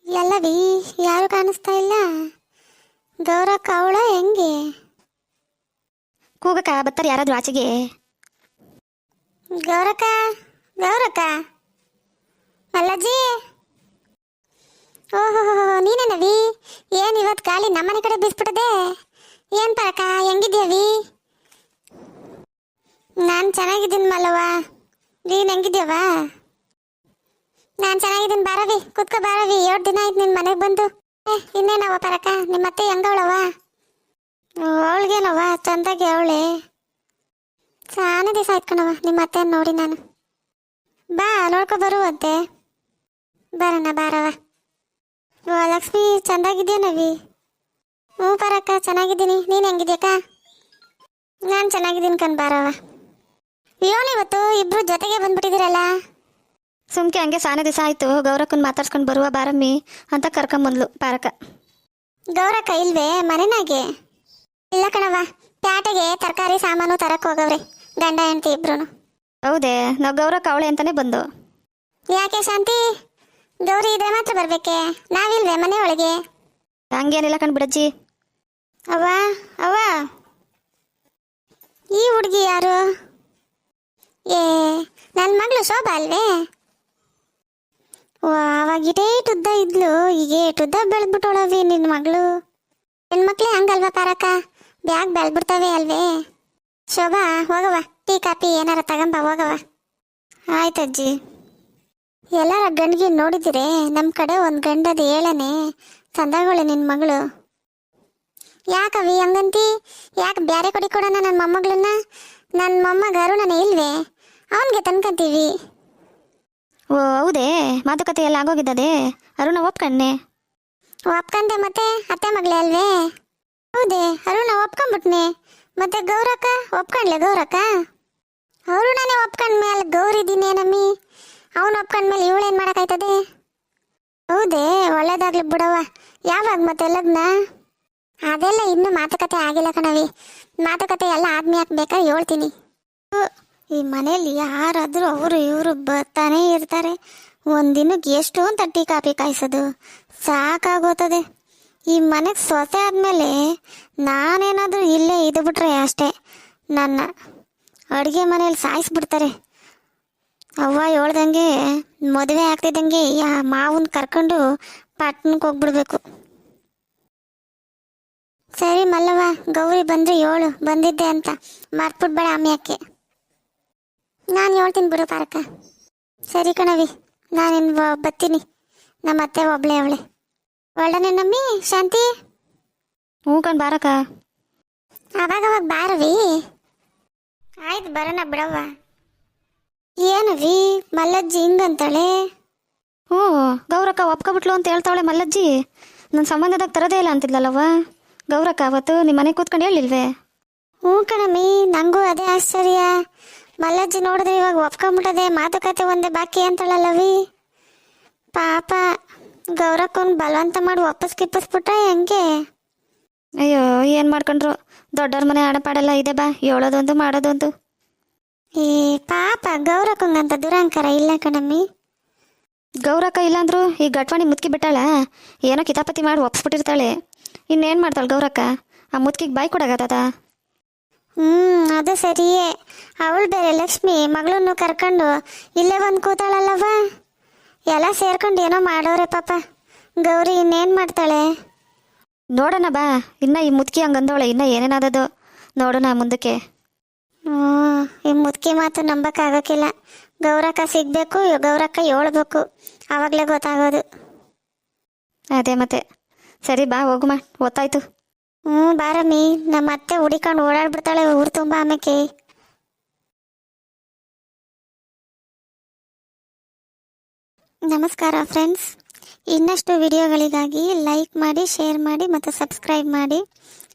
ಎಲ್ಲವಿ ಯಾರು ಕಾಣಿಸ್ತಾ ಇಲ್ಲ. ಗೌರಕ್ಕ ಅವಳ ಹೆಂಗೆ? ಕೂಗಕ್ಕ ಬತ್ತಾರೆ ಯಾರಾದ್ರೂ ಆಚೆಗೆ. ಗೌರಕ್ಕ, ಗೌರಕ್ಕ, ಮಲ್ಲಜ್ಜಿ. ಓಹೋ, ನೀನೇನವಿ? ಏನು ಇವತ್ತು ಗಾಳಿ ನಮ್ಮನೆ ಕಡೆ ಬೀಸ್ಬಿಟ್ಟದೆ. ಏನು ಪರಕ, ಹೆಂಗಿದ್ಯವಿ? ನಾನು ಚೆನ್ನಾಗಿದ್ದೀನಿ ಮಲ್ಲವ್ವ, ನೀನು ಹೆಂಗಿದ್ಯವ? ನಾನು ಚೆನ್ನಾಗಿದ್ದೀನಿ. ಬಾರವಿ, ಕುತ್ಕೋ ಬಾರವಿ. 7 ದಿನ ಆಯ್ತು ನಿನ್ನ ಮನೆಗೆ ಬಂದು. ಇನ್ನೇನವ ಪರಕ, ನಿಮ್ಮ ಅತ್ತೆ ಹೆಂಗವಳವ? ಅವಳಿಗೇನವ, ಚಂದಾಗಿ ಅವಳೆ. ಸಾನ ದಿವಸ ಆಯ್ತು ಕಣವ ನಿಮ್ಮ ಅತ್ತೆ ನೋಡಿ ನಾನು. ಬಾ ನೋಡ್ಕೊ ಬರುವಂತೆ. ಬರೋಣ ಬಾರವ. ಓ ಲಕ್ಷ್ಮಿ, ಚಂದಾಗಿದ್ಯೇನವಿ? ಹ್ಞೂ ಪರಕ್ಕ, ಚೆನ್ನಾಗಿದ್ದೀನಿ. ನೀನು ಹೆಂಗಿದ್ಯಕ್ಕ? ನಾನು ಚೆನ್ನಾಗಿದ್ದೀನಿ ಕಣ್ ಬಾರವ. ಇವತ್ತು ಇಬ್ರು ಜೊತೆಗೆ ಬಂದ್ಬಿಟ್ಟಿದ್ದೀರಲ್ಲ. ಸುಮ್ಕೆ ಹಂಗೆ ಸಾನೆ ದಿವಸ ಆಯ್ತು, ಗೌರಕ್ಕನ್ ಮಾತಾಡ್ಸ್ಕೊಂಡು ಬರುವ ಬಾರಮ್ಮಿ ಅಂತ ಕರ್ಕೊಂಬಂದ್ಲು ಪಾರಕ. ಗೌರಕ್ಕ ಇಲ್ವೇ ಮನೆನಾಗೆ? ಇಲ್ಲ ಕಣವ, ಪ್ಯಾಟೆಗೆ ತರಕಾರಿ ಸಾಮಾನು ತರಕ್ಕೆ ಹೋಗವ್ರೆ ಗಂಡ ಹೆಂಡತಿ ಇಬ್ರು. ಹೌದೇ, ನಾವು ಗೌರಕ್ಕ ಅವಳೆ ಅಂತಾನೆ ಬಂದು. ಯಾಕೆ ಶಾಂತಿ, ಗೌರಿ ಇದ್ರೆ ಮಾತ್ರ ಬರ್ಬೇಕೆ? ನಾವಿಲ್ವೇ ಮನೆ ಒಳಗೆ? ಹಂಗೇನಿಲ್ಲ ಕಣ್ ಬಿಡಜ್ಜಿ. ಅವ್ವ ಅವ್ವ, ಈ ಹುಡುಗಿ ಯಾರು? ಏ, ನನ್ನ ಮಗಳು ಶೋಭಾ ಅಲ್ವೇ? ಅವಾಗ ಇಟುದ್ದ ಇದ್ಲು, ಈಗ ಇಟುದ್ದ ಬೆಳೆದ್ಬಿಟ್ಟೋಳವಿ ನಿನ್ನ ಮಗಳು. ಹೆಣ್ಮಕ್ಳೇ ಹಂಗಲ್ವಾ ಪಾರಕ್ಕ, ಬ್ಯಾಗ್ ಬೆಳೆದ್ಬಿಡ್ತವೆ ಅಲ್ವೇ? ಶೋಭಾ, ಹೋಗವ, ಟೀ ಕಾಪಿ ಏನಾರ ತಗೊಂಬ ಹೋಗವ. ಆಯ್ತಜ್ಜಿ. ಎಲ್ಲಾರ ಗಂಡಿಗೆ ನೋಡಿದಿರೆ? ನಮ್ಮ ಕಡೆ ಒಂದು ಗಂಡದ ಹೇಳನೆ ತಂದಾಗೋಳೆ ನಿನ್ನ ಮಗಳು. ಯಾಕವಿ ಹಂಗಂತಿ? ಯಾಕೆ ಬ್ಯಾರೆ ಕೊಡಿ ಕೊಡೋಣ ನನ್ನ ಮೊಮ್ಮಗಳನ್ನ? ನನ್ನ ಮೊಮ್ಮಗ ಅರುಣನೇ ಇಲ್ವೇ? ಅವನಿಗೆ ತನ್ಕಂತೀವಿ. ಓ ಹೌದೇ, ಮಾತುಕತೆ ಎಲ್ಲ ಆಗೋಗಿದ್ದದೆ. ಅರುಣ ಒಪ್ಕಣ್ಣೆ? ಒಪ್ಕಂದೆ, ಮತ್ತೆ ಅತ್ತೆ ಮಗಳೇ ಅಲ್ವೇ? ಹೌದೇ, ಅರುಣ ಒಪ್ಕೊಂಡ್ಬಿಟ್ನೆ. ಮತ್ತೆ ಗೌರಕ್ಕ ಒಪ್ಕೊಂಡ್ಲೆ? ಗೌರಕ್ಕ ಅರುಣನೇ ಒಪ್ಕೊಂಡ್ಮೇಲೆ ಗೌರಿದ್ದೀನೇನಮ್ಮಿ, ಅವನು ಒಪ್ಕೊಂಡ್ಮೇಲೆ ಇವಳೇನು ಮಾಡೋಕ್ಕಾಯ್ತದೆ? ಹೌದೇ, ಒಳ್ಳೇದಾಗ್ಲಿ ಬಿಡವ್ವ. ಯಾವಾಗ ಮತ್ತೆ ಲಗ್ನ? ಅದೆಲ್ಲ ಇನ್ನೂ ಮಾತುಕತೆ ಆಗಿಲ್ಲ ಕಣವಿ. ಮಾತುಕತೆ ಎಲ್ಲ ಆದ್ಮೇಲೆ ಬೇಕಾ ಹೇಳ್ತೀನಿ. ಈ ಮನೇಲಿ ಯಾರಾದರೂ ಅವರು ಇವರು ಬರ್ತಾನೆ ಇರ್ತಾರೆ. ಒಂದಿನಕ್ಕೆ ಎಷ್ಟು ಅಂತ ಟೀ ಕಾಪಿ ಕಾಯಿಸೋದು ಸಾಕಾಗೋತದೆ. ಈ ಮನೆಗೆ ಸೊಸೆ ಆದಮೇಲೆ ನಾನೇನಾದರೂ ಇಲ್ಲೇ ಇದು ಬಿಟ್ರೆ ಅಷ್ಟೇ, ನನ್ನ ಅಡುಗೆ ಮನೇಲಿ ಸಾಯಿಸ್ಬಿಡ್ತಾರೆ. ಅವ್ವ ಹೇಳ್ದಂಗೆ ಮದುವೆ ಆಗ್ತಿದ್ದಂಗೆ ಮಾವನ್ ಕರ್ಕೊಂಡು ಪಟ್ಟಣಕ್ಕೆ ಹೋಗ್ಬಿಡ್ಬೇಕು. ಸರಿ ಮಲ್ಲವ್ವ, ಗೌರಿ ಬಂದರೆ ಹೇಳು ಬಂದಿದ್ದೆ ಅಂತ, ಮರ್ತ್ಬಿಡ್ಬೇಡ ಆಮ್ಯಾಕೆ. ನಾನು ಹೇಳ್ತೀನಿ ಬಿಡು ಪಾರಕ್ಕ. ಸರಿ ಕಣವಿ, ನಾನಿನ್ನು ಬರ್ತೀನಿ. ನಮ್ಮ ಅತ್ತೆ ಒಬ್ಳೆ ಅವಳೆ. ಒಳ್ಳೆನೆ ನಮ್ಮಿ ಶಾಂತಿ. ಹ್ಞೂ ಕಣ್ ಬಾರಕ್ಕ. ಅವಾಗವಾಗ ಬಾರವಿ. ಆಯ್ತು ಬರೋಣ ಬಿಡವ್ವ. ಏನವಿ ಮಲ್ಲಜ್ಜಿ ಹಿಂಗಂತಾಳೆ? ಹ್ಞೂ, ಗೌರಕ್ಕ ಒಪ್ಕೊಬಿಟ್ಲು ಅಂತ ಹೇಳ್ತಾವಳೆ ಮಲ್ಲಜ್ಜಿ. ನನ್ನ ಸಂಬಂಧದಾಗ ತರದೇ ಇಲ್ಲ ಅಂತಿದ್ಲಲ್ಲವ್ವ ಗೌರಕ್ಕ. ಅವತ್ತು ನಿಮ್ಮ ಮನೆಗೆ ಕೂತ್ಕೊಂಡು ಹೇಳಿಲ್ವೇ? ಹ್ಞೂ ಕಣಮ್ಮಿ, ನನಗೂ ಅದೇ ಆಶ್ಚರ್ಯ. ಮಲ್ಲಜ್ಜಿ ನೋಡಿದ್ರೆ ಇವಾಗ ಒಪ್ಕೊಂಬಿಟ್ಟದೆ, ಮಾತುಕತೆ ಒಂದೇ ಬಾಕಿ ಅಂತಳಲ್ಲವಿ. ಪಾಪ ಗೌರಕ್ಕನ್ ಬಲವಂತ ಮಾಡಿ ವಾಪಸ್ ಕಿಪ್ಪಿಸ್ಬಿಟ್ರೆ ಹೆಂಗೆ? ಅಯ್ಯೋ, ಏನು ಮಾಡ್ಕೊಂಡ್ರು, ದೊಡ್ಡವ್ರ ಮನೆ ಆಡಪಾಡೆಲ್ಲ ಇದೆ ಬಾ, ಹೇಳೋದೊಂದು ಮಾಡೋದೊಂದು. ಈ ಪಾಪ ಗೌರಕ್ಕಂಗಂತ ದುರಂಕಾರ ಇಲ್ಲ ಕಣಮ್ಮಿ. ಗೌರಕ್ಕ ಇಲ್ಲಾಂದ್ರು ಈ ಗಟ್ವಾಣಿ ಮುತ್ಕಿ ಬಿಟ್ಟಾಳ, ಏನೋ ಕಿತಾಪತಿ ಮಾಡಿ ಒಪ್ಸ್ಬಿಟ್ಟಿರ್ತಾಳೆ. ಇನ್ನೇನು ಮಾಡ್ತಾಳೆ ಗೌರಕ್ಕ? ಆ ಮುತ್ಕಿಗೆ ಬಾಯಿ ಕೊಡಾಗತ್ತದ? ಅದು ಸರಿಯೇ. ಅವಳು ಬೇರೆ ಲಕ್ಷ್ಮಿ ಮಗಳನ್ನು ಕರ್ಕೊಂಡು ಇಲ್ಲೇ ಬಂದು ಕೂತಾಳಲ್ಲವ. ಎಲ್ಲ ಸೇರ್ಕೊಂಡು ಏನೋ ಮಾಡೋರೆ ಪಾಪ. ಗೌರಿ ಇನ್ನೇನು ಮಾಡ್ತಾಳೆ ನೋಡೋಣ ಬಾ. ಇನ್ನು ಈ ಮುತ್ಕಿ ಹಂಗಂದವಳೆ, ಇನ್ನು ಏನೇನಾದದು ನೋಡೋಣ ಮುಂದಕ್ಕೆ. ಈ ಮುದುಕಿ ಮಾತು ನಂಬಕ್ಕಾಗಕ್ಕಿಲ್ಲ. ಗೌರಕ್ಕ ಸಿಗಬೇಕು, ಗೌರಕ್ಕ ಹೇಳ್ಬೇಕು, ಆವಾಗಲೇ ಗೊತ್ತಾಗೋದು. ಅದೇ ಮತ್ತೆ. ಸರಿ ಬಾ ಹೋಗುಮ, ಗೊತ್ತಾಯ್ತು. ಬಾರಮ್ಮಿ, ನಮ್ಮ ಅತ್ತೆ ಹುಡಿಕೊಂಡು ಓಡಾಡ್ಬಿಡ್ತಾಳೆ ಊರು ತುಂಬ ಆಮೇಕೆ. ನಮಸ್ಕಾರ ಫ್ರೆಂಡ್ಸ್. ಇನ್ನಷ್ಟು ವಿಡಿಯೋಗಳಿಗಾಗಿ ಲೈಕ್ ಮಾಡಿ, ಶೇರ್ ಮಾಡಿ ಮತ್ತು ಸಬ್ಸ್ಕ್ರೈಬ್ ಮಾಡಿ.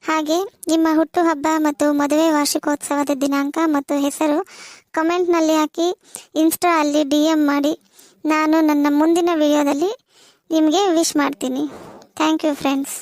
ಹಾಗೆ ನಿಮ್ಮ ಹುಟ್ಟುಹಬ್ಬ ಮತ್ತು ಮದುವೆ ವಾರ್ಷಿಕೋತ್ಸವದ ದಿನಾಂಕ ಮತ್ತು ಹೆಸರು ಕಮೆಂಟ್ನಲ್ಲಿ ಹಾಕಿ, ಇನ್ಸ್ಟಾ ಅಲ್ಲಿ DM ಮಾಡಿ. ನಾನು ನನ್ನ ಮುಂದಿನ ವಿಡಿಯೋದಲ್ಲಿ ನಿಮಗೆ ವಿಶ್ ಮಾಡ್ತೀನಿ. Thank you friends.